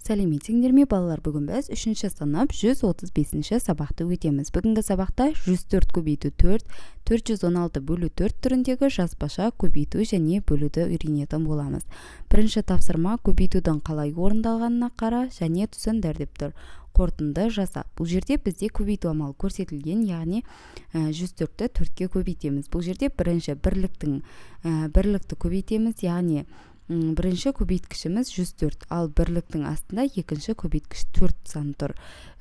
Сәлеметсіңдер ме балалар, бүгін біз 3-ші сынып 135-ші сабақты өтеміз. Бүгінгі сабақта 104 көбейту 4, 416 бөлу 4 түріндегі жазбаша көбейту және бөлуді үйренетін боламыз. Бірінші тапсырма көбейтудің қалай орындалғанына қара және түсіндір деп тұр. Қорытынды жаса. Бұл жерде бізде көбейту амалы көрсетілген, яғни 104-ті 4-ке көбейтеміз. Бұл жерде бірінші бірлікті көбейтеміз, яғни бірінші көбейткішіміз 104, ал бірліктің астында екінші көбейткіш 4 сан тұр.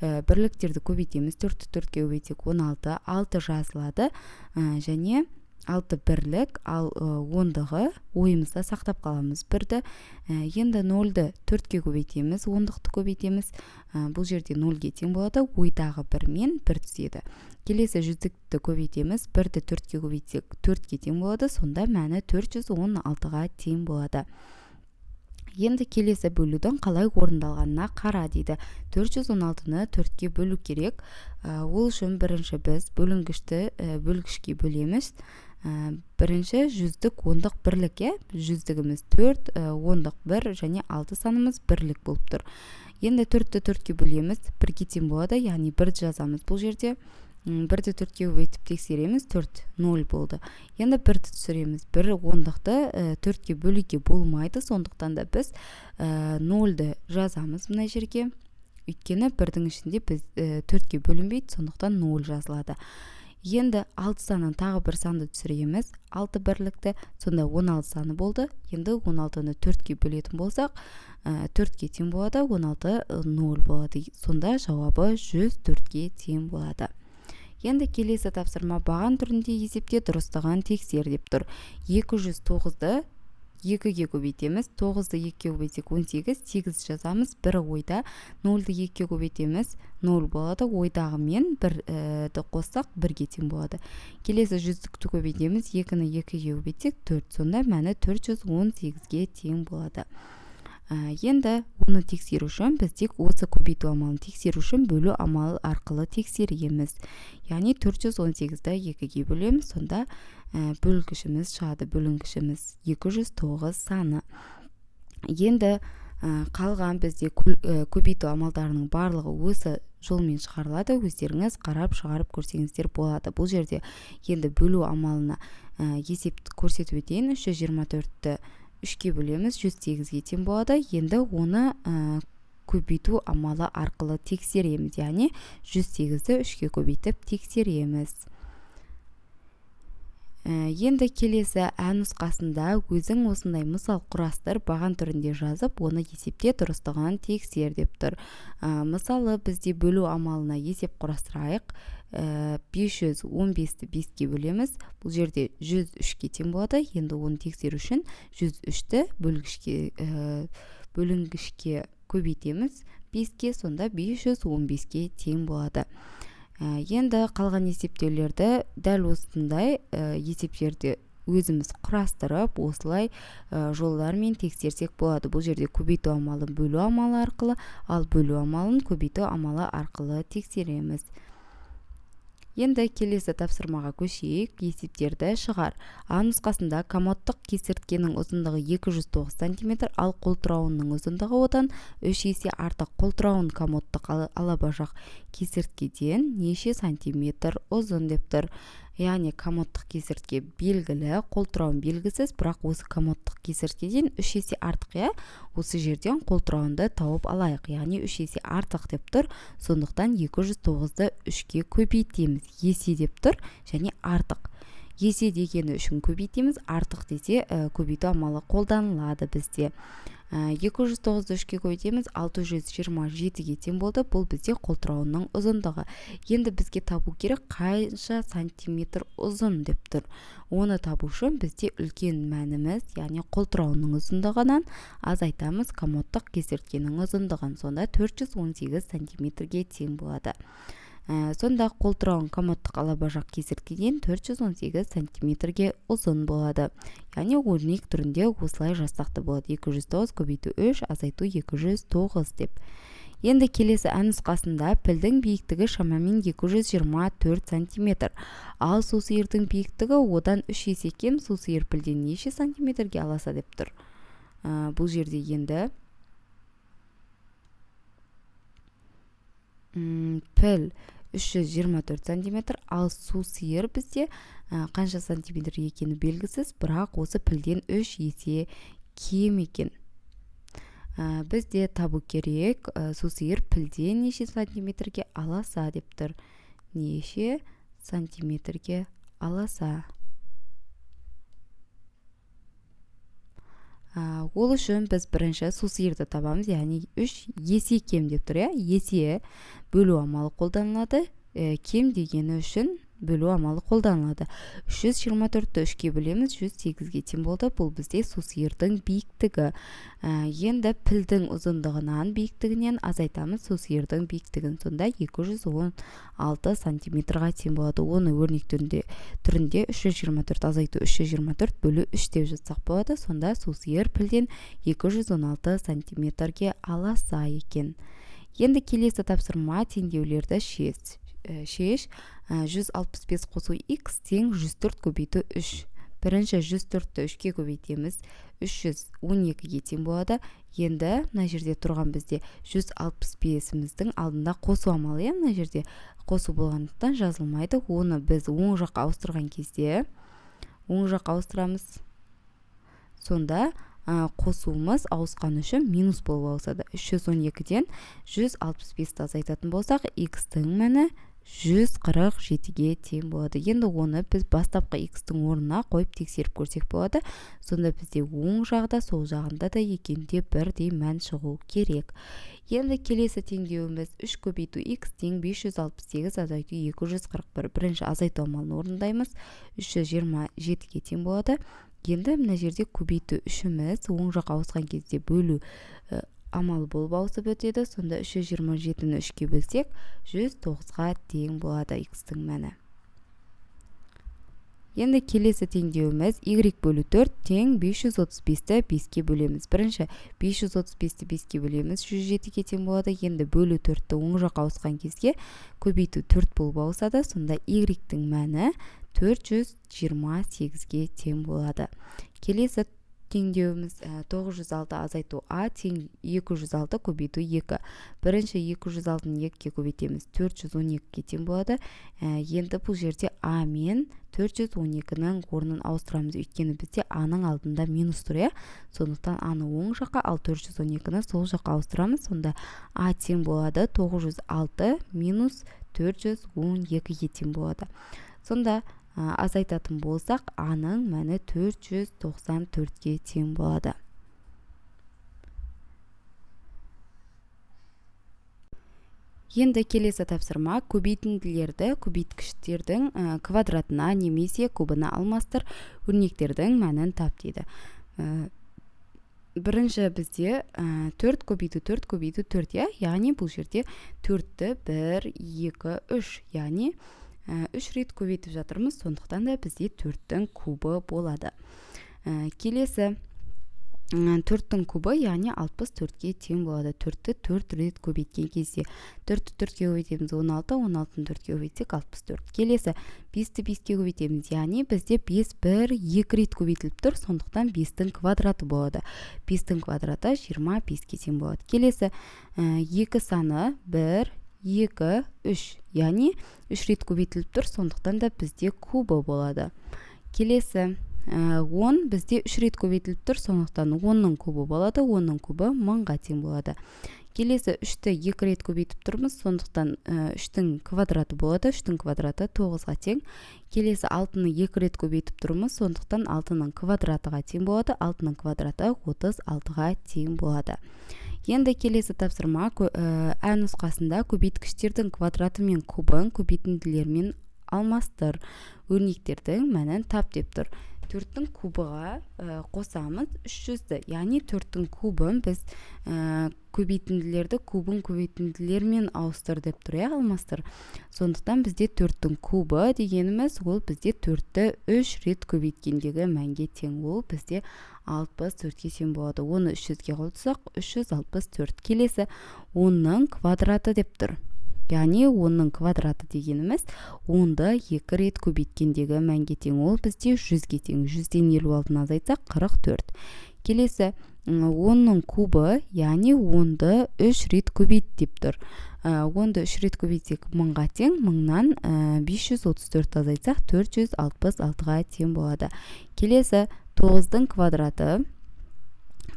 Бірліктерді көбейтеміз, 4-ті 4-ке көбейтсек 16, 6 жазылады және 6 бірлік, ал 10-дағы ойымызда сақтап қаламыз. Бірді, енді 0-ді 4-ке көбейтеміз, 10-ды көбейтеміз. Бұл жерде 0-ге тең болады, ойдағы 1 мен 1 түседі. Келесі жүздікті көбейтеміз, 1-ді 4-ке көбейтсек 4-ке тең болады, сонда мәні 416-ға тең болады. Енді келесі бөлудің қалай орындалғанына қара дейді. 416-ны 4-ке бөлу керек. Ол үшін бірінші біз бөлгішке бөлеміз. Бірінші жүздік, ондық бірлік, жүздігіміз 4, ондық 1 және 6 санымыз бірлік болып тұр. Енді 4-ті 4-ке бөлеміз, 1-ге тең болады, яғни 1-ді жазамыз. Бұл жерде 1-ді 4-ке көбейтіп тексереміз, 4, 0 болды. Енді 1-ді түсіреміз, 1 ондықты 4-ке бөлуге болмайды, сондықтан да біз 0-ді жазамыз мына жерге. Өйткені 1-дің ішінде біз 4-ке бөлінбейді, сондықтан 0 жазылады. Енді 6 санын тағы бір санды түсіреміз, 6 бірлікті, сонда 16 саны болды. Енді 16-ны 4-ке бөлетін болсақ, 4-ке тең болады, 16 0 болады. Сонда жауабы 104-ге тең болады. Енді келесі тапсырма баған түрінде есепте дұрыстығын тексер деп тұр. 209-ды 2-ге көбейтеміз, 9-ды 2-ге көбейтсек 18, 8 жазамыз, 1 ойда, 0-ды 2-ге көбейтеміз, 0 болады, ойдағы мен 1-ді қоссақ 1-ге тең болады. Келесі жүздікті көбейтеміз, 2-ні 2-ге көбейтсек 4, сонда мәні 418-ге тең болады. Енді оны тексеру үшін біз тек осы көбейту амалын тексеру үшін бөлу амалы арқылы тексереміз. Яғни 418-ді 2-ге бөлеміз, сонда бөлгішіміз шығады, бөлінгішіміз 209 саны. Енді қалған бізде көбейту амалдарының барлығы осы жолмен шығарылады, өздеріңіз қарап шығарып көрсеңіздер болады. Бұл жерде енді бөлу амалына есепті көрсетіп өтейін. 324-ті 3-ке бөлеміз, 108-ге тең болады. Енді оны көбейту амалы арқылы тексереміз, яғни 108-ді 3-ке көбейтіп тексереміз. Енді келесі нұсқасында өзің осындай мысал құрастыр, баған түрінде жазып, оны есепте дұрыстығын тексер деп тұр. Мысалы, бізде бөлу амалына есеп құрастырайық. 515-ті 5-ке бөлеміз. Бұл жерде 103-ке тең болады. Енді оны тексеру үшін 103-ті бөлінгішке көбейтеміз 5-ке, сонда 515-ке тең болады. Енді қалған есептеулерді дәл осындай есептерді өзіміз құрастырып, осылай жолдармен тексерсек болады. Бұл жерде көбейту амалын бөлу амалы арқылы, ал бөлу амалын көбейту амалы арқылы тексереміз. Енді келесі тапсырмаға көшейік, есептерді шығар. Нұсқасында комодтық кесірткенің ұзындығы 209 см, ал қолтырауынның ұзындығы одан 3 есе артық. Қолтырауын комодтық алабажақ кесірткеден неше сантиметр ұзын деп тұр. Яғни комодтық кесіртке белгілі, қолтырауын белгісіз, бірақ осы комодтық кесірткеден 3 есе артық. Осы жерден қолтырауынды тауып алайық, яғни 3 есе артық деп тұр. Сондықтан 209-ды 3-ке көбейтеміз. Есе деп тұр және артық. Есе дегені үшін көбейтеміз, артық десе көбейту амалы қолданылады бізде. 209-ды 3-ке көбейтеміз, 627-ге тең болды. Бұл бізде қолтырауынның ұзындығы. Енді бізге табу керек қанша сантиметр ұзын деп тұр. Оны табу үшін бізде үлкен мәніміз, яғни қолтырауынның ұзындығынан азайтамыз комодтық кесірткенің ұзындығын. Сонда 418 сантиметрге тең болады. Сонда қолтырауын комодтық алабажақ кесірткеден 418 сантиметрге ұзын болады. Яғни өрнек түрінде осылай жазсақ болады. 209 көбейту 3 азайту 209 деп. Енді келесі нұсқасында пілдің биіктігі шамамен 224 сантиметр. Ал сусиырдың биіктігі одан 3 есе кем, сусиыр пілден неше сантиметрге аласа деп тұр. Бұл жерде енді піл 324 сантиметр, ал су сиыр бізде қанша сантиметр екені белгісіз, бірақ осы пілден 3 есе кем екен. Бізде табу керек, су сиыр пілден неше сантиметрге аласа деп тұр. Неше сантиметрге аласа. Ол үшін біз бірінші су сиырды табамыз, яғни 3 есе кем деп тұр. Есе бөлу амалы қолданылады, кем дегені үшін бөлу амалы қолданылады. 324-ті 3-ке бөлеміз, 108-ге тең болды. Бұл бізде су сиырдың биіктігі. Енді пілдің ұзындығынан биіктігінен азайтамыз су сиырдың биіктігін. Сонда 216 сантиметрға тең болады. Оны өрнек түрінде 324 азайту 324 бөлу 3 деп жазсақ болады. Сонда су сиыр пілден 216 сантиметрге аласа екен. Енді келесі тапсырма теңдеулерді шеш. 165 қосу x тең 104 көбейту 3. Бірінші 104-ті 3-ке көбейтеміз, 312-ге тең болады. Енді мына жерде тұрған бізде 165-міздің алдында қосу амалы, мына жерде қосу болғандықтан жазылмайды. Оны біз оң жаққа ауыстырған кезде оң жаққа ауыстырамыз. Сонда қосуымыз ауысқан үшін минус болып ауысады. 312-ден 165-ті азайтатын болсақ, x-тің мәні 147-ге тең болады. Енді оны біз бастапқы x-тің орнына қойып тексеріп көрсек болады. Сонда бізде оң жағда, сол жағында да екенде бірдей мән шығу керек. Енді келесі теңдеуіміз 3 көбейту x тең 568 азайту 241. Бірінші азайту амалын орындаймыз. 327-ге тең болады. Енді мына жерде көбейту үшіміз оң жаққа ауысқан кезде бөлу амалы болып ауысып өтеді. Сонда 327-ні 3-ке бөлсек, 109-ға тең болады x-тің мәні. Енді келесі теңдеуіміз y бөлу 4 тең 535-ті 5-ке бөлеміз. Бірінші 535-ті 5-ке бөлеміз, 107-ге тең болады. Енді бөлу 4-ті оң жаққа ауысқан кезде көбейту 4 болып ауысады. Сонда y-тің мәні 428-ге тең болады. Келесі теңдеуіміз 906 азайту а тең 206 көбейту 2. Бірінші 206-ны 2-ке көбейтеміз, 412-ге тең болады. Енді бұл жерде а мен 412-ның орнын ауыстырамыз. Өйткені бізде а-ның алдында минус тұр. Сондықтан а-ны оң жаққа, ал 412-ны сол жаққа ауыстырамыз. Сонда а тең болады 906 минус 412-ге тең болады. Сонда азайтатын болсақ, а-ның мәні 494-ге тең болады. Енді келесі тапсырма көбейтінділерді көбейткіштердің квадратына немесе кубына алмастыр, өрнектердің мәнін тап дейді. Бірінші бізде 4 көбейту 4 көбейту 4, яғни бұл жерде 4-ті 1, 2, 3, яғни 3 рет көбейтіп жатырмыз, сондықтан да бізде 4-тің кубы болады. Келесі 4-тің кубы, яғни 64-ге тең болады. 4-ті 4 рет көбейткен кезде 4-ті 4-ке көбейтеміз 16, 16-ны 4-ке көбейтсек 64. Келесі 5-ті 5-ке көбейтеміз, яғни бізде 5 1-2 рет көбейтіліп тұр, сондықтан 5-тің квадраты болады. 5-тің квадраты 25-ке тең болады. Келесі 2 саны 1, 2, 3, яғни 3 рет көбейтіліп тұр, сондықтан да бізде кубы болады. Келесі 10 бізде 3 рет көбейтіліп тұр, сондықтан 10-ның кубы болады, 10-ның кубы 1000-ға тең болады. Келесі 3-ті 2 рет көбейтіп тұрмыз, сондықтан 3-тің квадраты болады, 3-тің квадраты 9-ға тең. Келесі 6-ны 2 рет көбейтіп тұрмыз, сондықтан 6-ның квадратыға тең болады, 6-ның квадраты 36-ға тең болады. Енді келесі тапсырма ә нұсқасында көбейткіштердің квадраты мен кубын көбейтінділермен алмастыр, өрнектердің мәнін тап деп тұр. 4-тің кубыға қосамыз 300-ді, яғни 4-тің кубын біз көбейтінділерді кубын көбейтінділермен ауыстыр деп тұр, алмастыр. Сондықтан бізде 4-тің кубы дегеніміз, ол бізде 4-ті 3 рет көбейткендегі мәнге тең, ол бізде 64-ке тең болады. Оны 300-ге қоссақ 364. Келесі 10-ның квадраты деп тұр. Яғни 10-ның квадраты дегеніміз 10-ды 2 рет көбейткендегі мәнге тең, ол бізде 100-ге тең. 100-ден 56-ны азайтсақ 44. Келесі 10-ның кубы, яғни 10-ды 3 рет көбейт деп тұр. 10-ды 3 рет көбейтсек 1000-ға тең, 1000-нан 534 азайтсақ 466-ға тең болады. Келесі 9-дың квадраты.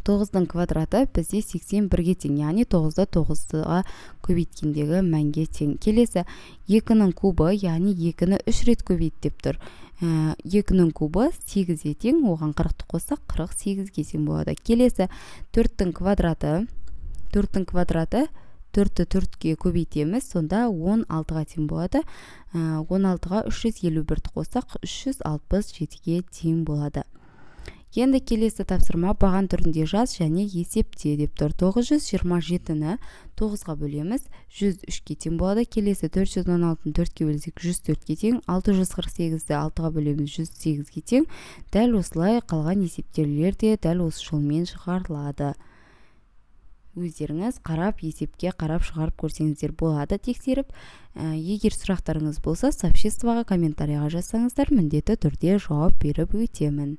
9-дың квадраты бізде 81-ге тең, яғни 9-ды 9-ға көбейткендегі мәнге тең. Келесі 2-нің кубы, яғни 2-ні 3 рет көбейт деп тұр. 2-нің кубы 8-ге тең, оған 40-ты қоссақ 48-ге тең болады. Келесі 4-тің квадраты. 4-тің квадраты 4-ті 4-ке көбейтеміз, сонда 16-ға тең болады. 16-ға 351-ті қоссақ 367-ге тең болады. Енді келесі тапсырма баған түрінде жаз және есепте деп тұр. 927-ні 9-ға бөлеміз, 103-ке тең болады. Келесі 416-ны 4-ке бөлсек 104-ке тең, 648-ді 6-ға бөлеміз, 108-ге тең. Дәл осылай қалған есептеулер де дәл осы жолмен шығарылады. Өздеріңіз қарап, есепке қарап шығарып көрсеңіздер болады, тексеріп. Егер сұрақтарыңыз болса, сообществоға, комментарияға жазсаңыздар, міндетті түрде жауап беріп өтемін.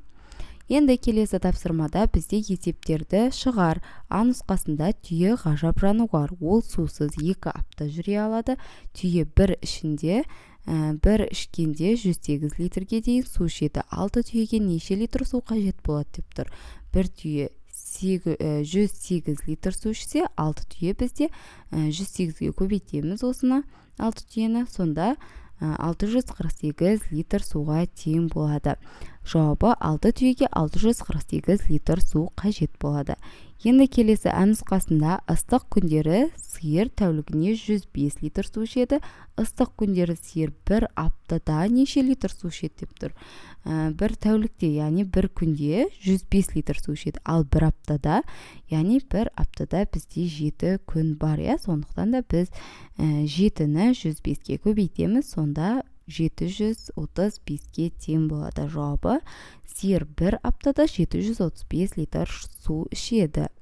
Енді келесі тапсырмада бізде есептерді шығар. А нұсқасында түйе ғажап жануар. Ол сусыз 2 апта жүре алады. Түйе бір ішкенде 108 литрге дейін су ішеді. 6 түйеге неше литр су қажет болады деп тұр. Бір түйе 108 литр су ішсе, 6 түйе бізде 108-ге көбейтеміз осыны 6 түйені, сонда 648 литр суға тең болады. Жауабы 6 түйеге 648 литр су қажет болады. Енді келесі А нұсқасында ыстық күндері сиыр тәулігіне 105 литр су ішеді. Ыстық күндері сиыр бір аптада неше литр су ішеді деп тұр. Бір тәулікте, яғни бір күнде 105 литр су ішеді. Ал бір аптада, яғни бір аптада бізде 7 күн бар. Сондықтан да біз 7-ні 105-ке көбейтеміз, сонда 735-ке тең болады. Жауабы сиыр бір аптада 735 литр су ішеді.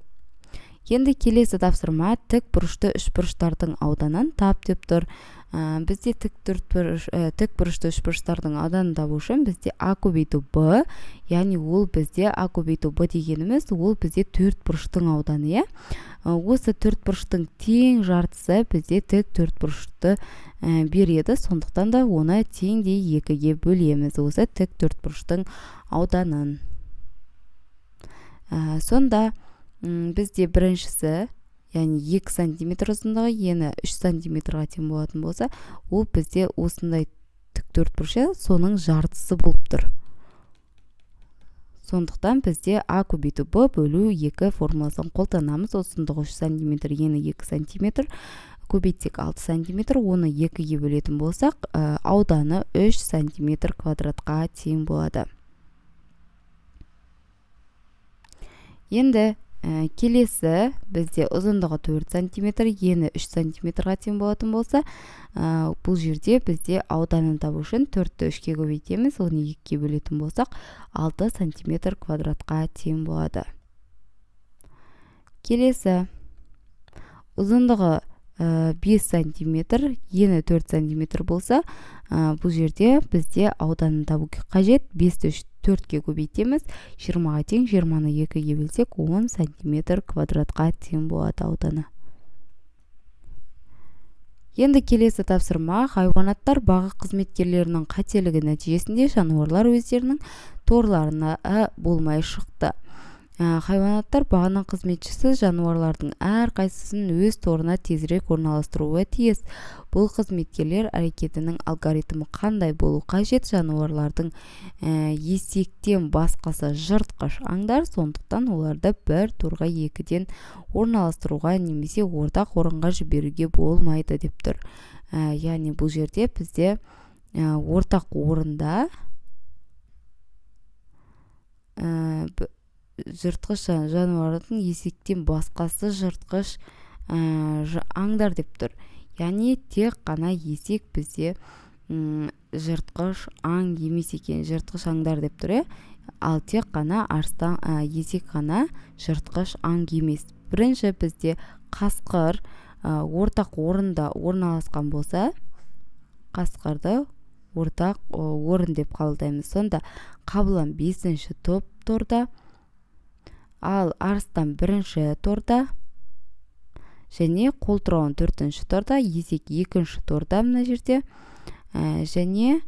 Енді келесі тапсырма тік бұрышты үшбұрыштардың ауданын тап деп тұр. Бізде тік бұрышты үшбұрыштардың ауданын табу үшін бізде А көбейту Б, яғни ол бізде А көбейту Б дегеніміз, ол бізде 4 бұрыштың ауданы. Осы 4 бұрыштың тең жартысы бізде тік 4 бұрышты береді, сондықтан да оны теңдей 2-ге бөлеміз, осы тік 4 бұрыштың ауданын. Сонда бізде біріншісі, яғни 2 см ұзындығы, ені 3 см-ға тең болатын болса, ол бізде осындай тік 4 бұрышы, соның жартысы болып тұр. Сондықтан бізде А көбейту Б бөлу 2 формуласын қолданамыз. Ұзындығы 3 см, ені 2 см, көбейтсек 6 см, оны 2-ге бөлетін болсақ, ауданы 3 см квадратқа тең болады. Енді келесі бізде ұзындығы 4 см, ені 3 см-ға тең болатын болса, бұл жерде бізде ауданын табу үшін 4-ті 3-ке көбейтеміз, оны 2-ге бөлетін болсақ, 6 см квадратқа тең болады. Келесі ұзындығы 5 см, ені 4 см болса, бұл жерде бізде ауданын табу қажет. 5-ті 4-ке көбейтеміз, 20-ға тең, 20-ны 2-ге бөлсек 10 см квадратқа тең болады ауданы. Енді келесі тапсырма хайуанаттар бағы қызметкерлерінің қателігі нәтижесінде жануарлар өздерінің торларына болмай шықты. Хайуанаттар бағының қызметшісі жануарлардың әр қайсысын өз торына тезірек орналастыруы тиіс. Бұл қызметкерлер әрекетінің алгоритмі қандай болу қажет? Жануарлардың есектен басқасы жыртқыш аңдар, сондықтан оларды бір торға 2-ден орналастыруға немесе ортақ орынға жіберуге болмайды деп тұр. Яғни бұл жерде бізде ортақ орында жыртқыш жануардың есектен басқасы жыртқыш аңдар деп тұр. Яғни тек қана есек бізде жыртқыш аң емес екен, жыртқыш аңдар деп тұр. Ал тек қана есек қана жыртқыш аң емес. Бірінші бізде қасқыр ортақ орында орналасқан болса, қасқырды ортақ орын деп қабылдаймыз. Сонда қабылан 5-ші топ торда, ал арыстан бірінші торда және қолтырауын 4-ші торда, есек 2-ші торда мына жерде, және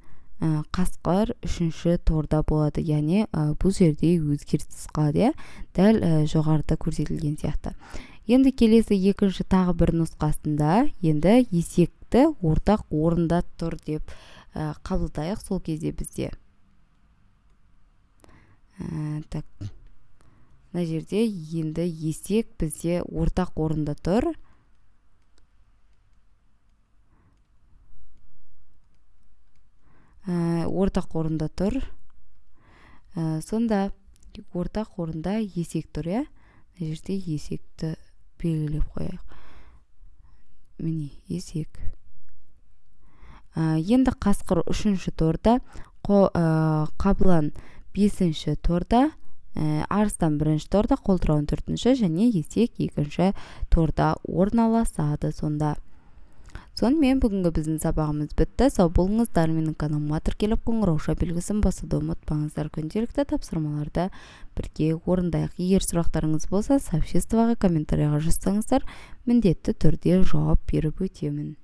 қасқыр 3-ші торда болады. Яғни бұл жерде өзгеріссіз қалады, дәл жоғарыда көрсетілген сияқты. Енді келесі екінші тағы бір нұсқасында енді есекті ортақ орында тұр деп қабылдайық сол кезде бізде. Так, мына жерде енді есек бізде ортақ орында тұр. Ортақ орында тұр. Сонда ортақ орында есек тұр, мына жерде есекті белгілеп қояйық. Міне есек. Енді қасқыр 3-ші торда, қабылан 5-ші торда, арыстан 1-ші торда, қолтырауын 4-ші және есек 2-ші торда орналасады сонда. Сонымен бүгінгі біздің сабағымыз бітті. Сау болыңыздар. Менің каналыма тіркеліп қоңырауша белгісін басуды ұмытпаңыздар. Күнделікті тапсырмаларды бірге орындайық. Егер сұрақтарыңыз болса, сообществоға, комментарияға жазсаңыздар, міндетті түрде жауап беріп өтемін.